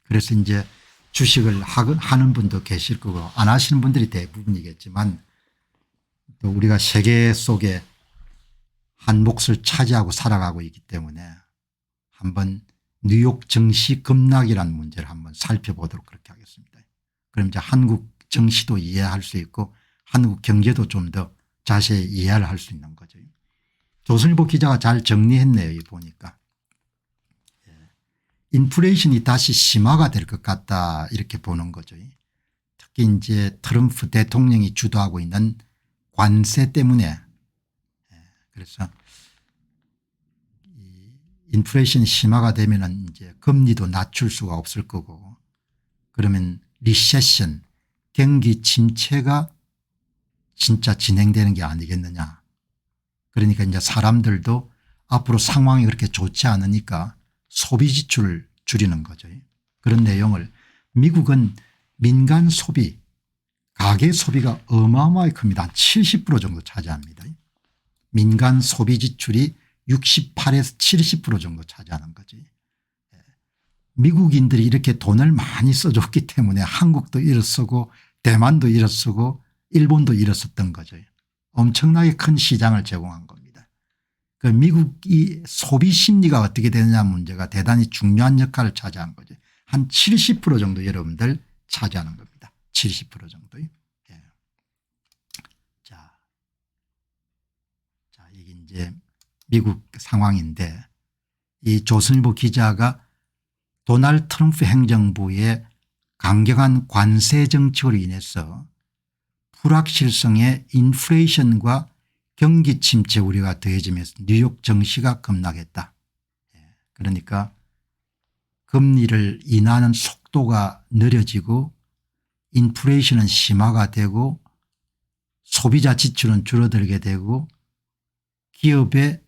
그래서 이제 주식을 하는 분도 계실 거고 안 하시는 분들이 대부분이겠지만 또 우리가 세계 속에 한 몫을 차지하고 살아가고 있기 때문에 한번 뉴욕 증시 급락이라는 문제를 한번 살펴보도록 그렇게 하겠습니다. 그럼 이제 한국 증시도 이해할 수 있고 한국 경제도 좀 더 자세히 이해를 할 수 있는 거죠. 조선일보 기자가 잘 정리했네요. 보니까. 인플레이션이 다시 심화가 될 것 같다 이렇게 보는 거죠. 특히 이제 트럼프 대통령이 주도하고 있는 관세 때문에 그래서 인플레이션이 심화가 되면은 이제 금리도 낮출 수가 없을 거고 그러면 리세션 경기 침체가 진짜 진행되는 게 아니겠느냐. 그러니까 이제 사람들도 앞으로 상황이 그렇게 좋지 않으니까 소비 지출을 줄이는 거죠. 그런 내용을 미국은 민간 소비 가계 소비가 어마어마하게 큽니다. 한 70% 정도 차지합니다. 민간 소비 지출이 68에서 70% 정도 차지하는 거지. 미국인들이 이렇게 돈을 많이 써줬기 때문에 한국도 일어서고 대만도 일어서고 일본도 일어섰던 거죠. 엄청나게 큰 시장을 제공한 겁니다. 그 미국이 소비 심리가 어떻게 되느냐 문제가 대단히 중요한 역할을 차지한 거죠. 한 70% 정도 여러분들 차지하는 겁니다. 70% 정도. 예. 자, 이게 이제 미국 상황인데 이 조선일보 기자가 도널드 트럼프 행정부의 강경한 관세 정책으로 인해서 불확실성의 인플레이션과 경기 침체 우려가 더해지면서 뉴욕 증시가 급락했다. 그러니까 금리를 인하하는 속도가 느려지고 인플레이션은 심화가 되고 소비자 지출은 줄어들게 되고 기업의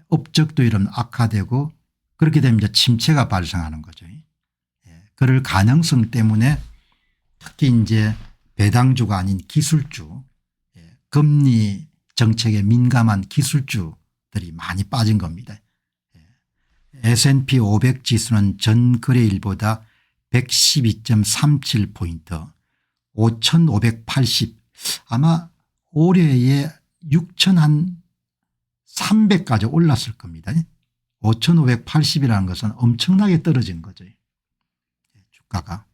업적도 이런 악화되고 그렇게 되면 이제 침체가 발생하는 거죠. 그럴 가능성 때문에 특히 이제 배당주가 아닌 기술주 금리 정책에 민감한 기술주들이 많이 빠진 겁니다. S&P 500 지수는 전 거래일보다 112.37포인트 5580 아마 올해에 6300까지 올랐을 겁니다. 5580이라는 것은 엄청나게 떨어진 거죠. 주가가.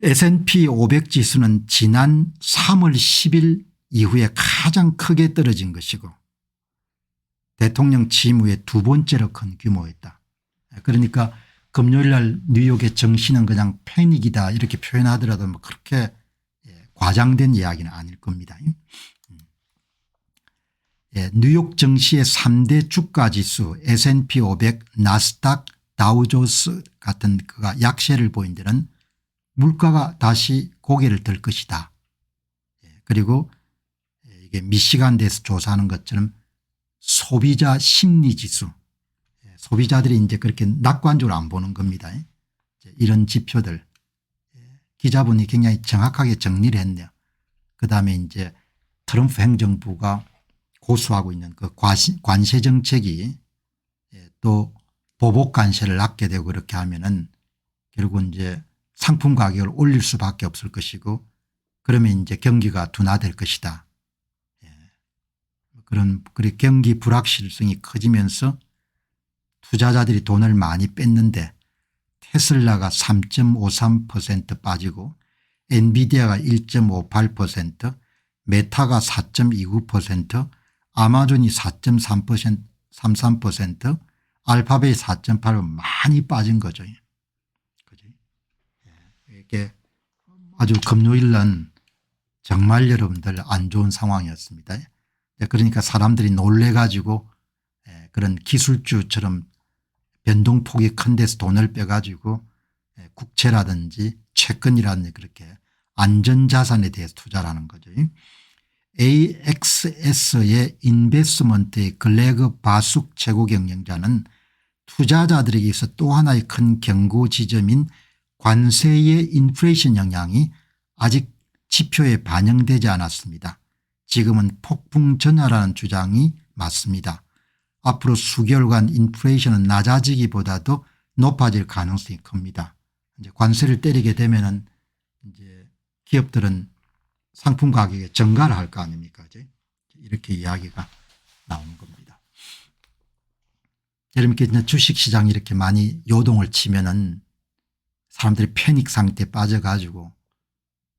S&P 500 지수는 지난 3월 10일 이후에 가장 크게 떨어진 것이고 대통령 취임 후에 두 번째로 큰 규모였다. 그러니까 금요일 날 뉴욕의 증시는 그냥 패닉이다 이렇게 표현하더라도 뭐 그렇게 과장된 이야기는 아닐 겁니다. 뉴욕 증시의 3대 주가 지수 S&P 500 나스닥 다우존스 같은 그가 약세를 보인 데는 물가가 다시 고개를 들 것이다. 그리고 이게 미시간대에서 조사하는 것처럼 소비자 심리지수 소비자들이 이제 그렇게 낙관적으로 안 보는 겁니다. 이런 지표들 기자분이 굉장히 정확하게 정리를 했네요. 그다음에 이제 트럼프 행정부가 고수하고 있는 그 관세 정책이 또 보복 관세를 낮게 되고 그렇게 하면은 결국은 이제 상품 가격을 올릴 수밖에 없을 것이고 그러면 이제 경기가 둔화될 것이다. 그런 경기 불확실성이 커지면서 투자자들이 돈을 많이 뺐는데 테슬라가 3.53% 빠지고 엔비디아가 1.58% 메타가 4.29% 아마존이 4.33% 알파벳이 4.8% 많이 빠진 거죠. 이게 아주 금요일은 정말 여러분들 안 좋은 상황이었습니다. 그러니까 사람들이 놀래 가지고 그런 기술주처럼 변동폭이 큰 데서 돈을 빼가지고 국채라든지 채권이라든지 그렇게 안전자산에 대해서 투자를 하는 거죠. AXS의 인베스먼트의 글레그 바숙 최고 경영자는 투자자들에게 있어 또 하나의 큰 경고 지점인 관세의 인플레이션 영향이 아직 지표에 반영되지 않았습니다. 지금은 폭풍 전야라는 주장이 맞습니다. 앞으로 수개월간 인플레이션은 낮아지기보다도 높아질 가능성이 큽니다. 이제 관세를 때리게 되면은 이제 기업들은 상품 가격에 증가를 할 거 아닙니까? 이렇게 이야기가 나오는 겁니다. 여러분 이렇게 주식시장이 이렇게 많이 요동을 치면은 사람들이 패닉 상태에 빠져가지고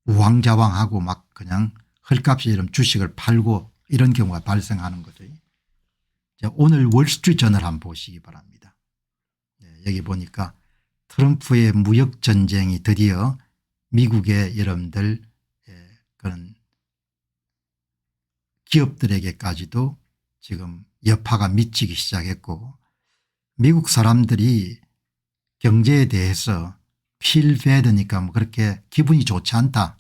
우왕좌왕하고 막 그냥 헐값이 이런 주식을 팔고 이런 경우가 발생하는 거죠. 오늘 월스트리트저널 한번 보시기 바랍니다. 여기 보니까 트럼프의 무역전쟁이 드디어 미국의 여러분들 그런 기업들에게까지도 지금 여파가 미치기 시작했고 미국 사람들이 경제에 대해서 feel bad니까 뭐 그렇게 기분이 좋지 않다.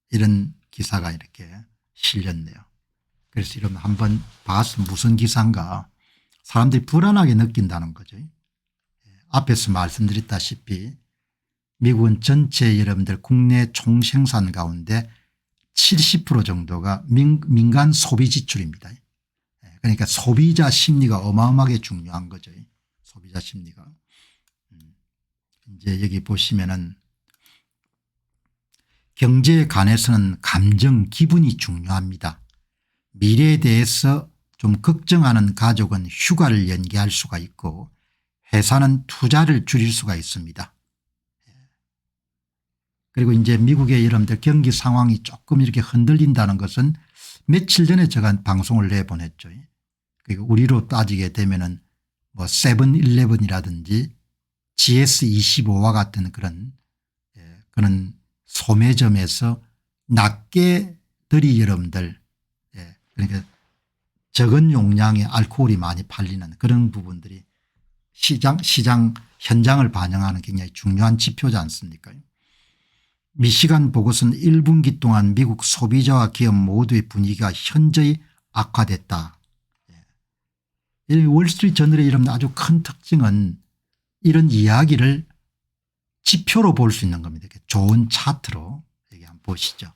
이런 기사가 이렇게 실렸네요. 그래서 이러면 한번 봐서 무슨 기사인가 사람들이 불안하게 느낀다는 거죠. 앞에서 말씀드렸다시피 미국은 전체 여러분들 국내 총생산 가운데 70% 정도가 민간 소비 지출입니다. 그러니까 소비자 심리가 어마어마하게 중요한 거죠. 소비자 심리가. 이제 여기 보시면은 경제에 관해서는 감정 기분이 중요합니다. 미래에 대해서 좀 걱정하는 가족은 휴가를 연기할 수가 있고 회사는 투자를 줄일 수가 있습니다. 그리고 이제 미국의 여러분들 경기 상황이 조금 이렇게 흔들린다는 것은 며칠 전에 제가 방송을 내보냈죠. 그리고 우리로 따지게 되면은 뭐 세븐일레븐이라든지 GS25와 같은 그런 소매점에서 낱개들이 여러분들 그러니까 적은 용량의 알코올이 많이 팔리는 그런 부분들이 시장 현장을 반영하는 굉장히 중요한 지표지 않습니까? 미시간 보고서는 1분기 동안 미국 소비자와 기업 모두의 분위기가 현저히 악화됐다. 월스트리트 저널의 이런 아주 큰 특징은 이런 이야기를 지표로 볼 수 있는 겁니다. 좋은 차트로 여기 한번 보시죠.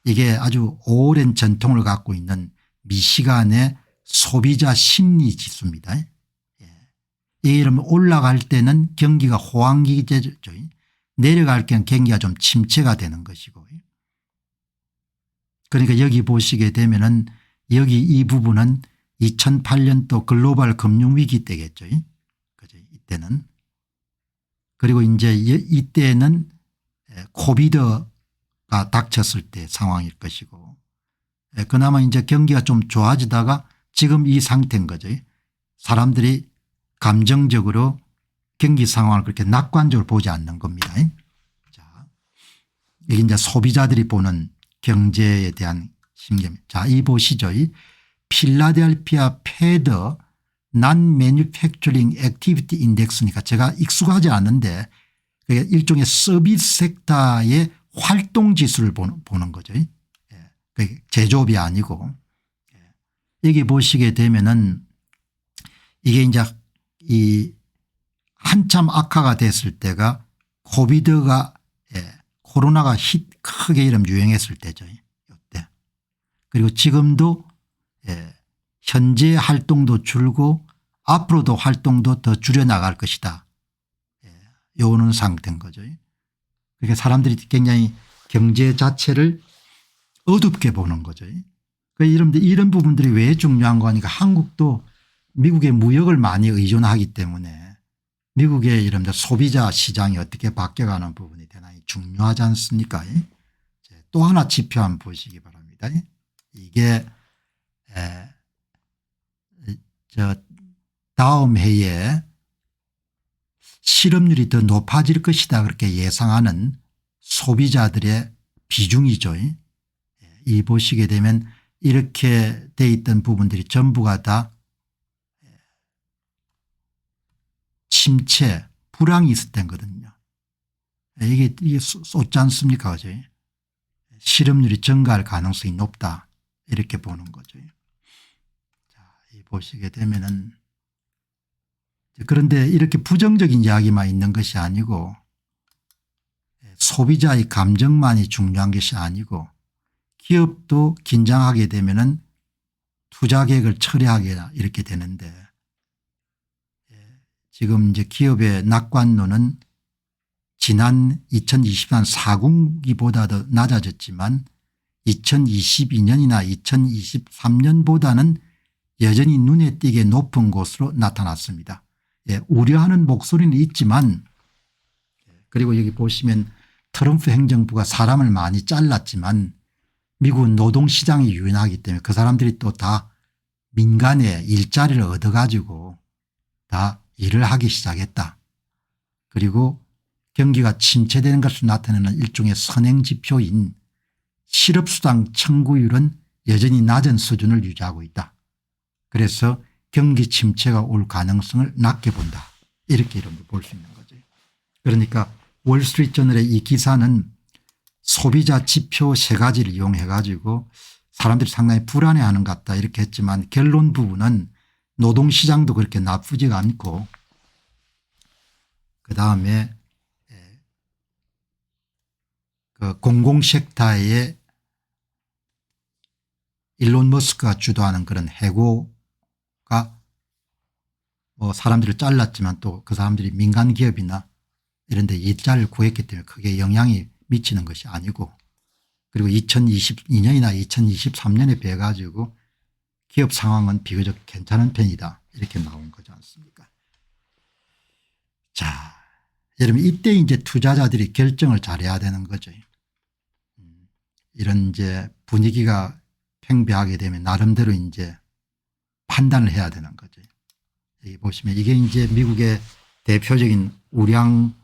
이게 아주 오랜 전통을 갖고 있는 미시간의 소비자 심리 지수입니다. 이게 이러면 올라갈 때는 경기가 호황기제죠. 내려갈 때는 경기가 좀 침체가 되는 것이고. 그러니까 여기 보시게 되면은 여기 이 부분은 2008년도 글로벌 금융위기 때겠죠. 그죠? 이때는. 그리고 이제 이때는 코비드가 닥쳤을 때 상황일 것이고 그나마 이제 경기가 좀 좋아지다가 지금 이 상태인 거죠. 사람들이 감정적으로 경기 상황을 그렇게 낙관적으로 보지 않는 겁니다. 자, 여기 이제 소비자들이 보는 경제에 대한 심경입니다. 자, 이 보시죠. 이 필라델피아 패드 난 매뉴팩처링 액티비티 인덱스니까 제가 익숙하지 않은데 일종의 서비스 섹터의 활동 지수를 보는 거죠. 제조업이 아니고 여기 보시게 되면은 이게 이제 이 한참 악화가 됐을 때가 코비드가 코로나가 크게 이름 유행했을 때죠. 이때. 그리고 지금도 현재 활동도 줄고 앞으로도 활동도 더 줄여나갈 것이다. 요는 상태인 거죠. 그러니까 사람들이 굉장히 경제 자체를 어둡게 보는 거죠. 그러니까 이런 부분들이 왜 중요한 거니까 한국도 미국의 무역을 많이 의존하기 때문에 미국의 이런 소비자 시장이 어떻게 바뀌어가는 부분이 대단히 중요하지 않습니까? 또 하나 지표 한번 보시기 바랍니다. 이게 다음 해에 실업률이 더 높아질 것이다 그렇게 예상하는 소비자들의 비중이죠. 이 보시게 되면 이렇게 돼 있던 부분들이 전부가 다 침체 불황이 있었던 거거든요. 이게 쏟지 않습니까? 그죠? 실업률이 증가할 가능성이 높다 이렇게 보는 거죠. 자, 이 보시게 되면은 그런데 이렇게 부정적인 이야기만 있는 것이 아니고 소비자의 감정만이 중요한 것이 아니고 기업도 긴장하게 되면은 투자 계획을 철회하거나 이렇게 되는데 지금 이제 기업의 낙관론은 지난 2024년 4분기보다도 낮아졌지만 2022년이나 2023년보다는 여전히 눈에 띄게 높은 곳으로 나타났습니다. 우려하는 목소리는 있지만 그리고 여기 보시면 트럼프 행정부가 사람을 많이 잘랐지만 미국은 노동시장이 유연하기 때문에 그 사람들이 또 다 민간에 일자리를 얻어 가지고 다 일을 하기 시작했다. 그리고 경기가 침체되는 것을 나타내는 일종의 선행지표인 실업수당 청구율은 여전히 낮은 수준을 유지하고 있다. 그래서 경기 침체가 올 가능성을 낮게 본다. 이렇게 이런 걸 볼 수 있는 거죠. 그러니까 월스트리트저널의 이 기사는 소비자 지표 3가지를 이용해 가지고 사람들이 상당히 불안해하는 것 같다 이렇게 했지만 결론 부분은 노동시장도 그렇게 나쁘지가 않고 그다음에 그 공공섹터의 일론 머스크가 주도하는 그런 해고가 뭐 사람들을 잘랐지만 또 그 사람들이 민간 기업이나 이런 데 일자리를 구했기 때문에 크게 영향이 미치는 것이 아니고 그리고 2022년이나 2023년에 비해 가지고 기업 상황은 비교적 괜찮은 편이다 이렇게 나온 거지 않습니까? 자, 여러분 이때 이제 투자자들이 결정을 잘해야 되는 거죠. 이런 이제 분위기가 팽배하게 되면 나름대로 이제 판단을 해야 되는 거죠. 여기 보시면 이게 이제 미국의 대표적인 우량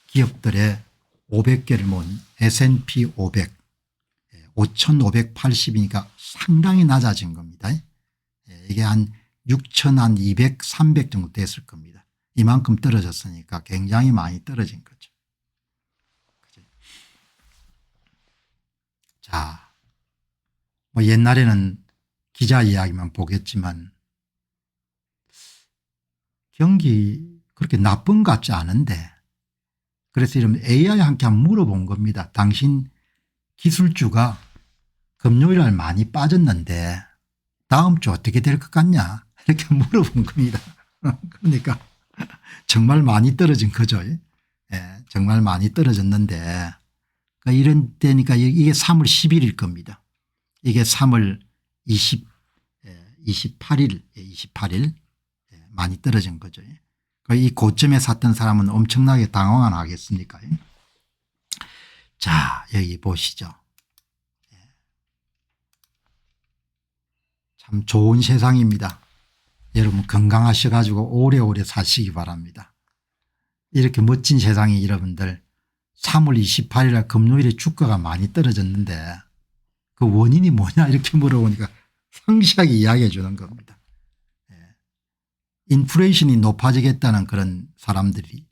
기업들의 500개를 모은 S&P 500 5,580이니까 상당히 낮아진 겁니다. 이게 한 6,200, 300 정도 됐을 겁니다. 이만큼 떨어졌으니까 굉장히 많이 떨어진 거죠. 자, 뭐 옛날에는 기자 이야기만 보겠지만 경기 그렇게 나쁜 것 같지 않은데 그래서 이러면 AI한테 한번 물어본 겁니다. 당신 기술주가 금요일 날 많이 빠졌는데 다음 주 어떻게 될 것 같냐 이렇게 물어본 겁니다. 그러니까 정말 많이 떨어진 거죠. 정말 많이 떨어졌는데 그러니까 이런 때니까 이게 3월 10일일 겁니다. 이게 3월 28일 많이 떨어진 거죠. 이 고점에 샀던 사람은 엄청나게 당황 안 하겠습니까? 자, 여기 보시죠. 참 좋은 세상입니다. 여러분 건강하셔 가지고 오래오래 사시기 바랍니다. 이렇게 멋진 세상에 여러분들 3월 28일 날 금요일에 주가가 많이 떨어졌는데 그 원인이 뭐냐 이렇게 물어보니까 상세하게 이야기해 주는 겁니다. 인플레이션이 높아지겠다는 그런 사람들이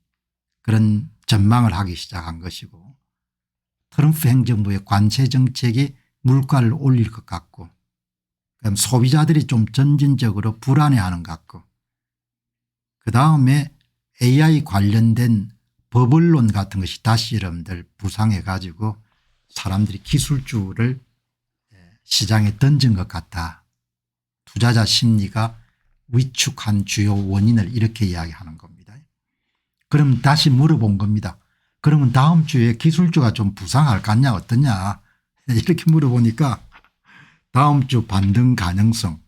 그런 전망을 하기 시작한 것이고 트럼프 행정부의 관세 정책이 물가를 올릴 것 같고 그럼 소비자들이 좀 점진적으로 불안해하는 것 같고 그다음에 AI 관련된 버블론 같은 것이 다시 여러분들 부상해 가지고 사람들이 기술주를 시장에 던진 것 같다. 투자자 심리가 위축한 주요 원인을 이렇게 이야기하는 겁니다. 그럼 다시 물어본 겁니다. 그러면 다음 주에 기술주가 좀 부상할 것 같냐 어떠냐 이렇게 물어보니까 다음 주 반등 가능성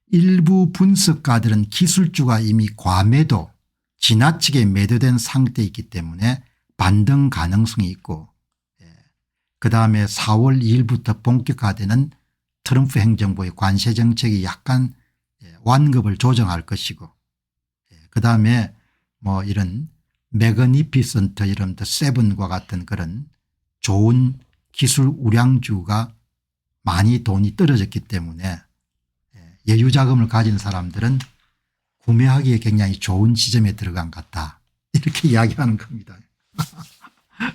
일부 분석가들은 기술주가 이미 과매도 지나치게 매도된 상태에 있기 때문에 반등 가능성이 있고 그다음에 4월 2일부터 본격화되는 트럼프 행정부의 관세 정책이 약간 완급을 조정할 것이고 그다음에 뭐 이런 매그니피센트 이런 세븐과 같은 그런 좋은 기술 우량주가 많이 돈이 떨어졌기 때문에 여유 자금을 가진 사람들은 구매하기에 굉장히 좋은 지점에 들어간 것 같다 이렇게 이야기하는 겁니다.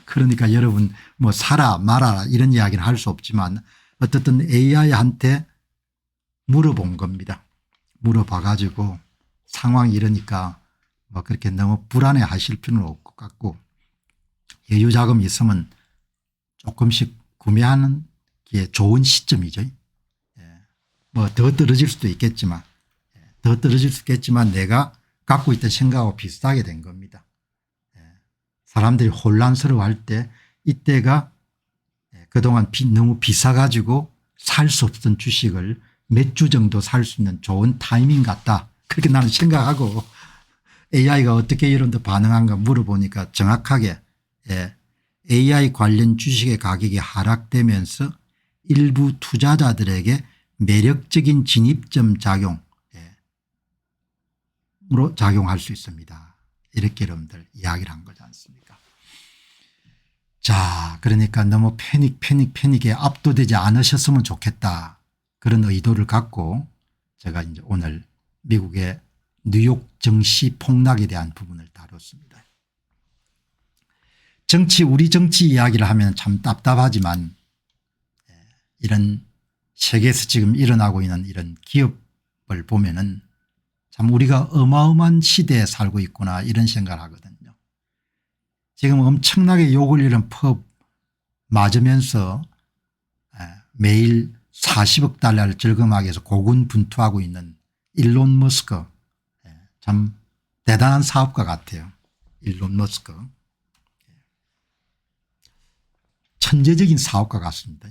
그러니까 여러분 뭐 사라 말아라 이런 이야기는 할 수 없지만 어쨌든 AI한테 물어본 겁니다. 물어봐 가지고 상황이 이러니까 뭐 그렇게 너무 불안해 하실 필요는 없을 것 같고 여유 자금이 있으면 조금씩 구매하는 게 좋은 시점이죠. 뭐 더 떨어질 수도 있겠지만 내가 갖고 있던 생각하고 비슷하게 된 겁니다. 사람들이 혼란스러워할 때 이때가 그동안 너무 비싸 가지고 살 수 없던 주식을 몇 주 정도 살 수 있는 좋은 타이밍 같다. 그렇게 나는 생각하고 AI가 어떻게 이런 데 반응한가 물어보니까 정확하게 AI 관련 주식의 가격이 하락되면서 일부 투자자들에게 매력적인 진입점 작용으로 작용할 수 있습니다. 이렇게 여러분들 이야기를 한 거지 않습니까? 자, 그러니까 너무 패닉에 압도되지 않으셨으면 좋겠다. 그런 의도를 갖고 제가 이제 오늘 미국의 뉴욕 증시 폭락에 대한 부분을 다뤘습니다. 우리 정치 이야기를 하면 참 답답하지만 이런 세계에서 지금 일어나고 있는 이런 기업을 보면은 참 우리가 어마어마한 시대에 살고 있구나 이런 생각을 하거든요. 지금 엄청나게 욕을 이런 펍 맞으면서 매일 40억 달러를 절금하기 위해서 고군분투하고 있는 일론 머스크 참 대단한 사업가 같아요. 일론 머스크 천재적인 사업가 같습니다.